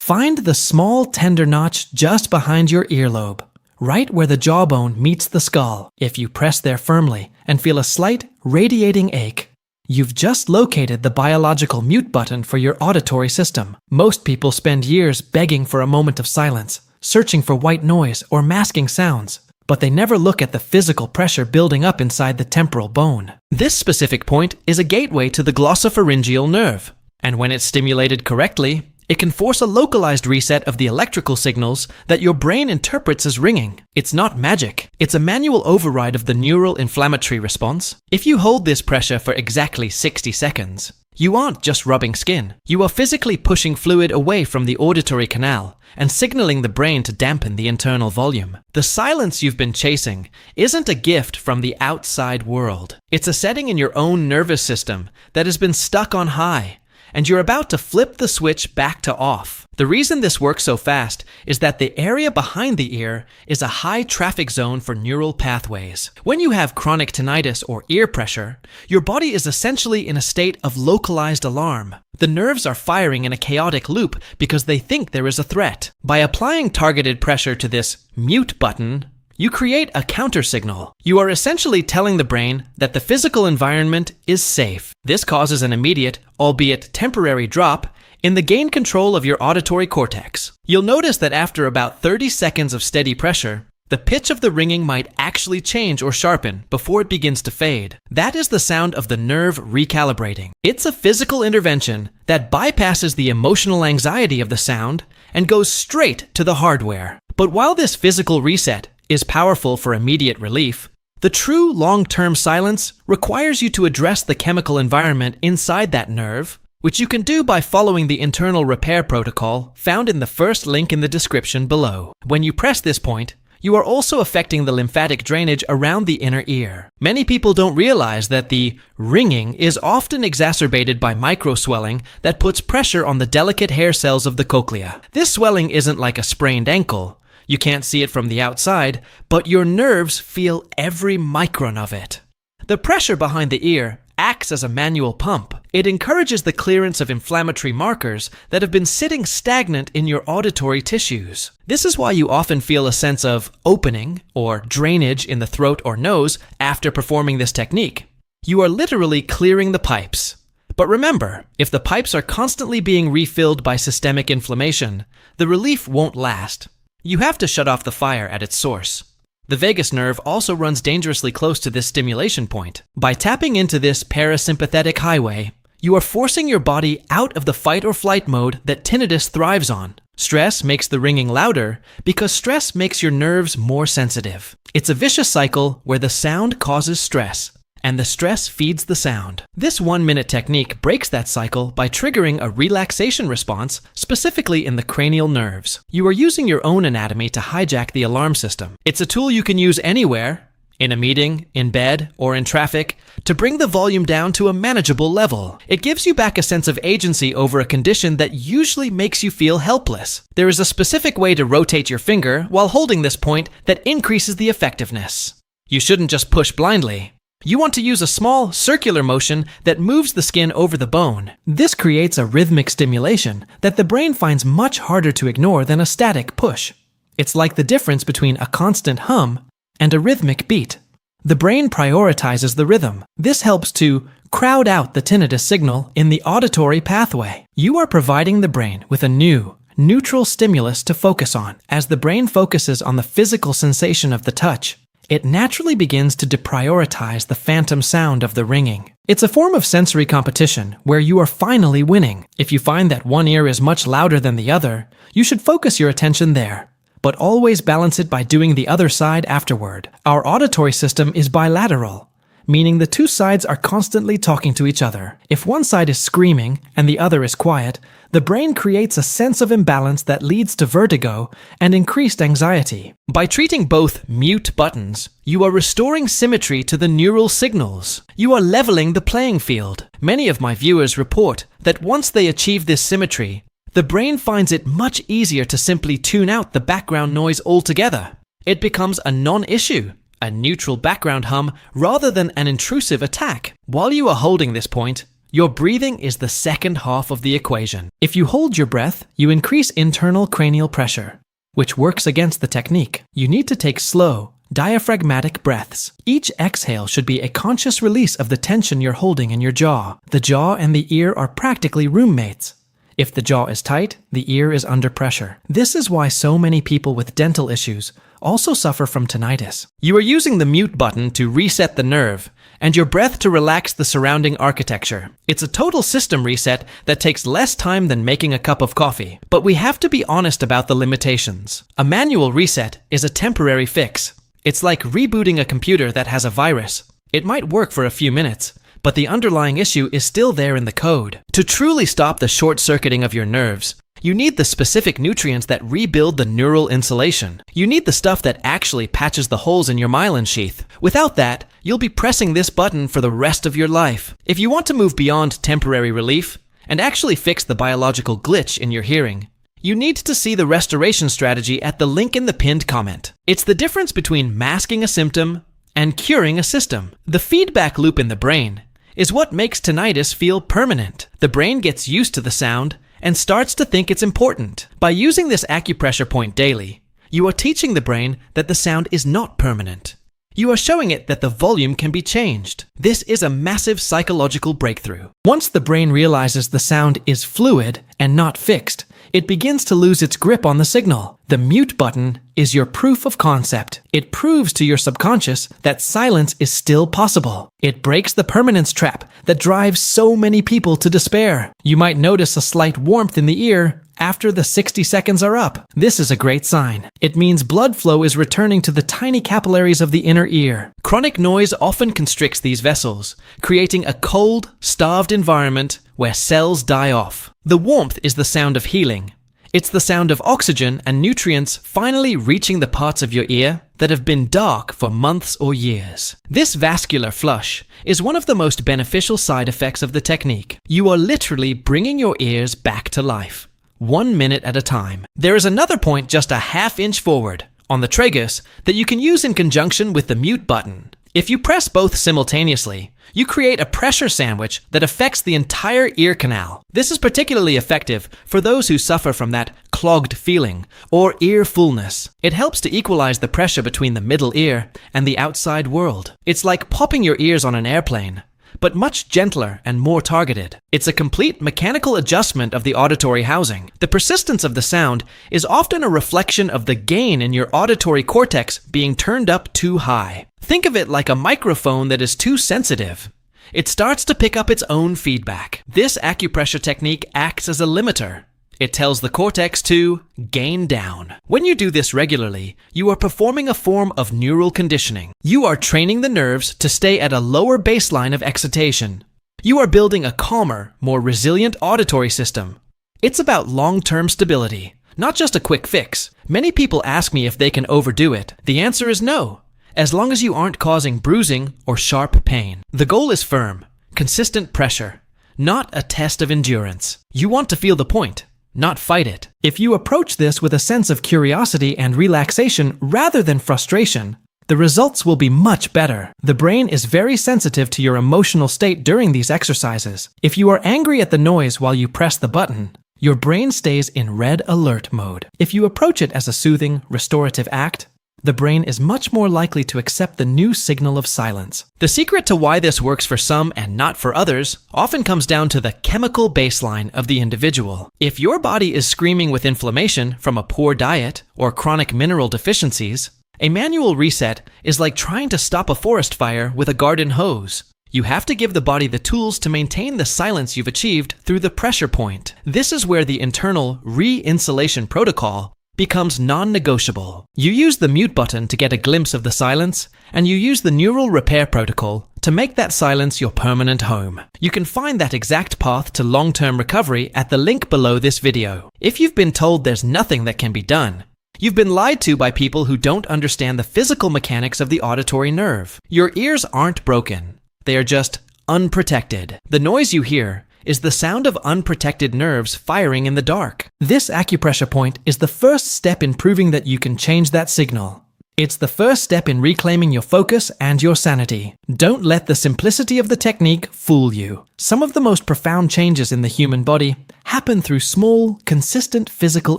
Find the small tender notch just behind your earlobe, right where the jawbone meets the skull. If you press there firmly and feel a slight, radiating ache, you've just located the biological mute button for your auditory system. Most people spend years begging for a moment of silence, searching for white noise or masking sounds, but they never look at the physical pressure building up inside the temporal bone. This specific point is a gateway to the glossopharyngeal nerve, and when it's stimulated correctly, it can force a localized reset of the electrical signals that your brain interprets as ringing. It's not magic. It's a manual override of the neural inflammatory response. If you hold this pressure for exactly 60 seconds, you aren't just rubbing skin. You are physically pushing fluid away from the auditory canal and signaling the brain to dampen the internal volume. The silence you've been chasing isn't a gift from the outside world. It's a setting in your own nervous system that has been stuck on high, and you're about to flip the switch back to off. The reason this works so fast is that the area behind the ear is a high traffic zone for neural pathways. When you have chronic tinnitus or ear pressure, your body is essentially in a state of localized alarm. The nerves are firing in a chaotic loop because they think there is a threat. By applying targeted pressure to this mute button, you create a countersignal. You are essentially telling the brain that the physical environment is safe. This causes an immediate, albeit temporary, drop in the gain control of your auditory cortex. You'll notice that after about 30 seconds of steady pressure, the pitch of the ringing might actually change or sharpen before it begins to fade. That is the sound of the nerve recalibrating. It's a physical intervention that bypasses the emotional anxiety of the sound and goes straight to the hardware. But while this physical reset is powerful for immediate relief, the true long-term silence requires you to address the chemical environment inside that nerve, which you can do by following the internal repair protocol found in the first link in the description below. When you press this point, you are also affecting the lymphatic drainage around the inner ear. Many people don't realize that the ringing is often exacerbated by microswelling that puts pressure on the delicate hair cells of the cochlea. This swelling isn't like a sprained ankle. You can't see it from the outside, but your nerves feel every micron of it. The pressure behind the ear acts as a manual pump. It encourages the clearance of inflammatory markers that have been sitting stagnant in your auditory tissues. This is why you often feel a sense of opening or drainage in the throat or nose after performing this technique. You are literally clearing the pipes. But remember, if the pipes are constantly being refilled by systemic inflammation, the relief won't last. You have to shut off the fire at its source. The vagus nerve also runs dangerously close to this stimulation point. By tapping into this parasympathetic highway, you are forcing your body out of the fight or flight mode that tinnitus thrives on. Stress makes the ringing louder because stress makes your nerves more sensitive. It's a vicious cycle where the sound causes stress, and the stress feeds the sound. This 1-minute technique breaks that cycle by triggering a relaxation response, specifically in the cranial nerves. You are using your own anatomy to hijack the alarm system. It's a tool you can use anywhere, in a meeting, in bed, or in traffic, to bring the volume down to a manageable level. It gives you back a sense of agency over a condition that usually makes you feel helpless. There is a specific way to rotate your finger while holding this point that increases the effectiveness. You shouldn't just push blindly. You want to use a small, circular motion that moves the skin over the bone. This creates a rhythmic stimulation that the brain finds much harder to ignore than a static push. It's like the difference between a constant hum and a rhythmic beat. The brain prioritizes the rhythm. This helps to crowd out the tinnitus signal in the auditory pathway. You are providing the brain with a new, neutral stimulus to focus on. As the brain focuses on the physical sensation of the touch, it naturally begins to deprioritize the phantom sound of the ringing. It's a form of sensory competition where you are finally winning. If you find that one ear is much louder than the other, you should focus your attention there, but always balance it by doing the other side afterward. Our auditory system is bilateral, meaning the two sides are constantly talking to each other. If one side is screaming and the other is quiet, the brain creates a sense of imbalance that leads to vertigo and increased anxiety. By treating both mute buttons, you are restoring symmetry to the neural signals. You are leveling the playing field. Many of my viewers report that once they achieve this symmetry, the brain finds it much easier to simply tune out the background noise altogether. It becomes a non-issue, a neutral background hum rather than an intrusive attack. While you are holding this point, Your breathing is the second half of the equation. If you hold your breath, you increase internal cranial pressure, which works against the technique. You need to take slow, diaphragmatic breaths. Each exhale should be a conscious release of the tension you're holding in your jaw. The jaw and the ear are practically roommates. If the jaw is tight, the ear is under pressure. This is why so many people with dental issues also suffer from tinnitus. You are using the mute button to reset the nerve, and your breath to relax the surrounding architecture. It's a total system reset that takes less time than making a cup of coffee. But we have to be honest about the limitations. A manual reset is a temporary fix. It's like rebooting a computer that has a virus. It might work for a few minutes, but the underlying issue is still there in the code. To truly stop the short-circuiting of your nerves, you need the specific nutrients that rebuild the neural insulation. You need the stuff that actually patches the holes in your myelin sheath. Without that, you'll be pressing this button for the rest of your life. If you want to move beyond temporary relief and actually fix the biological glitch in your hearing, you need to see the restoration strategy at the link in the pinned comment. It's the difference between masking a symptom and curing a system. The feedback loop in the brain is what makes tinnitus feel permanent. The brain gets used to the sound and starts to think it's important. By using this acupressure point daily, you are teaching the brain that the sound is not permanent. You are showing it that the volume can be changed. This is a massive psychological breakthrough. Once the brain realizes the sound is fluid and not fixed, it begins to lose its grip on the signal. The mute button is your proof of concept. It proves to your subconscious that silence is still possible. It breaks the permanence trap that drives so many people to despair. You might notice a slight warmth in the ear after the 60 seconds are up. This is a great sign. It means blood flow is returning to the tiny capillaries of the inner ear. Chronic noise often constricts these vessels, creating a cold, starved environment where cells die off. The warmth is the sound of healing. It's the sound of oxygen and nutrients finally reaching the parts of your ear that have been dark for months or years. This vascular flush is one of the most beneficial side effects of the technique. You are literally bringing your ears back to life, 1 minute at a time. There is another point just a ½ inch forward, on the tragus, that you can use in conjunction with the mute button. If you press both simultaneously, you create a pressure sandwich that affects the entire ear canal. This is particularly effective for those who suffer from that clogged feeling or ear fullness. It helps to equalize the pressure between the middle ear and the outside world. It's like popping your ears on an airplane, but much gentler and more targeted. It's a complete mechanical adjustment of the auditory housing. The persistence of the sound is often a reflection of the gain in your auditory cortex being turned up too high. Think of it like a microphone that is too sensitive. It starts to pick up its own feedback. This acupressure technique acts as a limiter. It tells the cortex to gain down. When you do this regularly, you are performing a form of neural conditioning. You are training the nerves to stay at a lower baseline of excitation. You are building a calmer, more resilient auditory system. It's about long-term stability, not just a quick fix. Many people ask me if they can overdo it. The answer is no, as long as you aren't causing bruising or sharp pain. The goal is firm, consistent pressure, not a test of endurance. You want to feel the point, not fight it. If you approach this with a sense of curiosity and relaxation rather than frustration, the results will be much better. The brain is very sensitive to your emotional state during these exercises. If you are angry at the noise while you press the button, your brain stays in red alert mode. If you approach it as a soothing, restorative act, the brain is much more likely to accept the new signal of silence. The secret to why this works for some and not for others often comes down to the chemical baseline of the individual. If your body is screaming with inflammation from a poor diet or chronic mineral deficiencies, a manual reset is like trying to stop a forest fire with a garden hose. You have to give the body the tools to maintain the silence you've achieved through the pressure point. This is where the internal re-insulation protocol becomes non-negotiable. You use the mute button to get a glimpse of the silence, and you use the neural repair protocol to make that silence your permanent home. You can find that exact path to long-term recovery at the link below this video. If you've been told there's nothing that can be done, you've been lied to by people who don't understand the physical mechanics of the auditory nerve. Your ears aren't broken. They are just unprotected. The noise you hear is the sound of unprotected nerves firing in the dark. This acupressure point is the first step in proving that you can change that signal. It's the first step in reclaiming your focus and your sanity. Don't let the simplicity of the technique fool you. Some of the most profound changes in the human body happen through small, consistent physical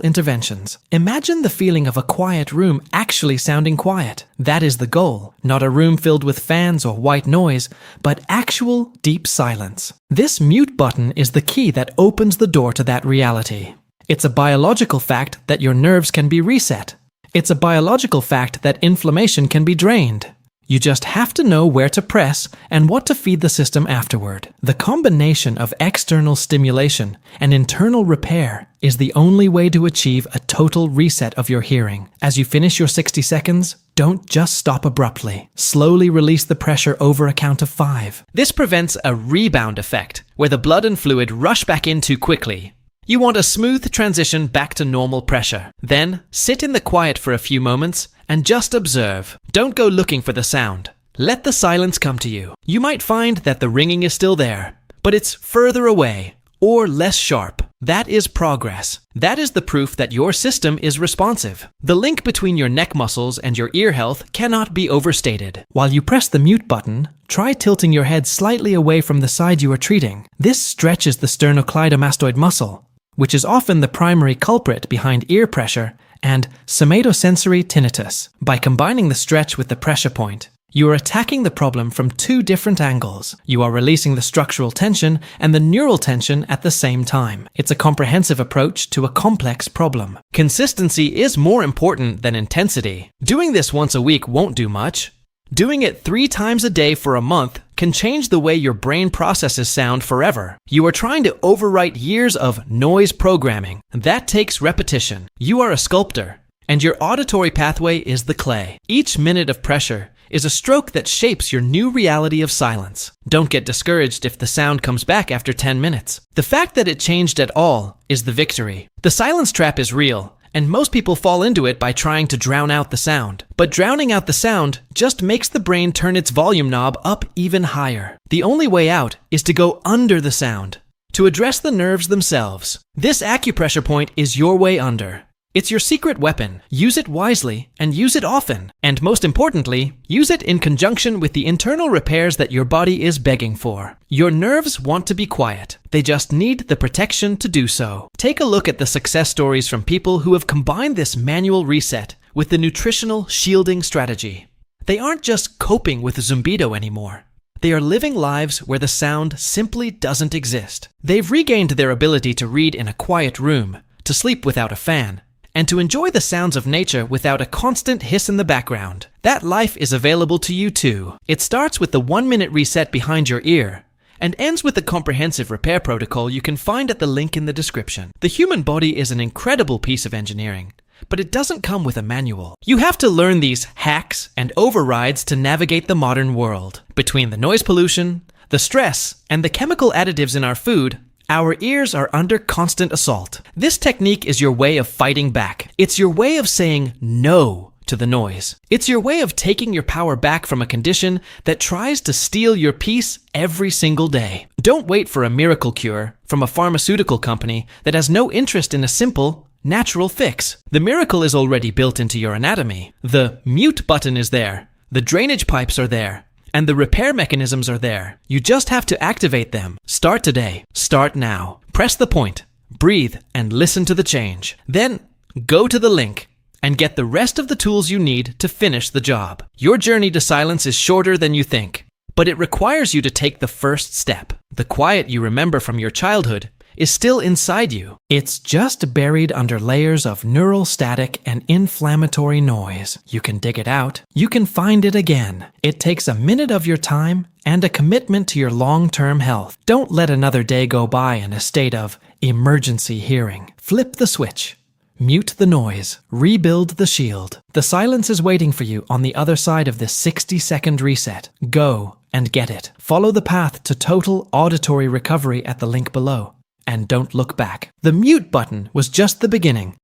interventions. Imagine the feeling of a quiet room actually sounding quiet. That is the goal. Not a room filled with fans or white noise, but actual deep silence. This mute button is the key that opens the door to that reality. It's a biological fact that your nerves can be reset. It's a biological fact that inflammation can be drained. You just have to know where to press and what to feed the system afterward. The combination of external stimulation and internal repair is the only way to achieve a total reset of your hearing. As you finish your 60 seconds, don't just stop abruptly. Slowly release the pressure over a count of 5. This prevents a rebound effect, where the blood and fluid rush back in too quickly. You want a smooth transition back to normal pressure. Then, sit in the quiet for a few moments and just observe. Don't go looking for the sound. Let the silence come to you. You might find that the ringing is still there, but it's further away or less sharp. That is progress. That is the proof that your system is responsive. The link between your neck muscles and your ear health cannot be overstated. While you press the mute button, try tilting your head slightly away from the side you are treating. This stretches the sternocleidomastoid muscle, which is often the primary culprit behind ear pressure and somatosensory tinnitus. By combining the stretch with the pressure point, you are attacking the problem from 2 different angles. You are releasing the structural tension and the neural tension at the same time. It's a comprehensive approach to a complex problem. Consistency is more important than intensity. Doing this once a week won't do much. Doing it 3 times a day for a month can change the way your brain processes sound forever. You are trying to overwrite years of noise programming. That takes repetition. You are a sculptor, and your auditory pathway is the clay. Each minute of pressure is a stroke that shapes your new reality of silence. Don't get discouraged if the sound comes back after 10 minutes. The fact that it changed at all is the victory. The silence trap is real, and most people fall into it by trying to drown out the sound. But drowning out the sound just makes the brain turn its volume knob up even higher. The only way out is to go under the sound, to address the nerves themselves. This acupressure point is your way under. It's your secret weapon. Use it wisely and use it often. And most importantly, use it in conjunction with the internal repairs that your body is begging for. Your nerves want to be quiet. They just need the protection to do so. Take a look at the success stories from people who have combined this manual reset with the nutritional shielding strategy. They aren't just coping with Zumbido anymore. They are living lives where the sound simply doesn't exist. They've regained their ability to read in a quiet room, to sleep without a fan, and to enjoy the sounds of nature without a constant hiss in the background. That life is available to you too. It starts with the 1-minute reset behind your ear and ends with the comprehensive repair protocol you can find at the link in the description. The human body is an incredible piece of engineering, but it doesn't come with a manual. You have to learn these hacks and overrides to navigate the modern world. Between the noise pollution, the stress, and the chemical additives in our food, our ears are under constant assault. This technique is your way of fighting back. It's your way of saying no to the noise. It's your way of taking your power back from a condition that tries to steal your peace every single day. Don't wait for a miracle cure from a pharmaceutical company that has no interest in a simple, natural fix. The miracle is already built into your anatomy. The mute button is there. The drainage pipes are there. And the repair mechanisms are there. You just have to activate them. Start today. Start now. Press the point, breathe, and listen to the change. Then go to the link and get the rest of the tools you need to finish the job. Your journey to silence is shorter than you think, but it requires you to take the first step. The quiet you remember from your childhood is still inside you. It's just buried under layers of neural static and inflammatory noise. You can dig it out. You can find it again. It takes a minute of your time and a commitment to your long-term health. Don't let another day go by in a state of emergency hearing. Flip the switch. Mute the noise. Rebuild the shield. The silence is waiting for you on the other side of this 60-second reset. Go and get it. Follow the path to total auditory recovery at the link below. And don't look back. The mute button was just the beginning.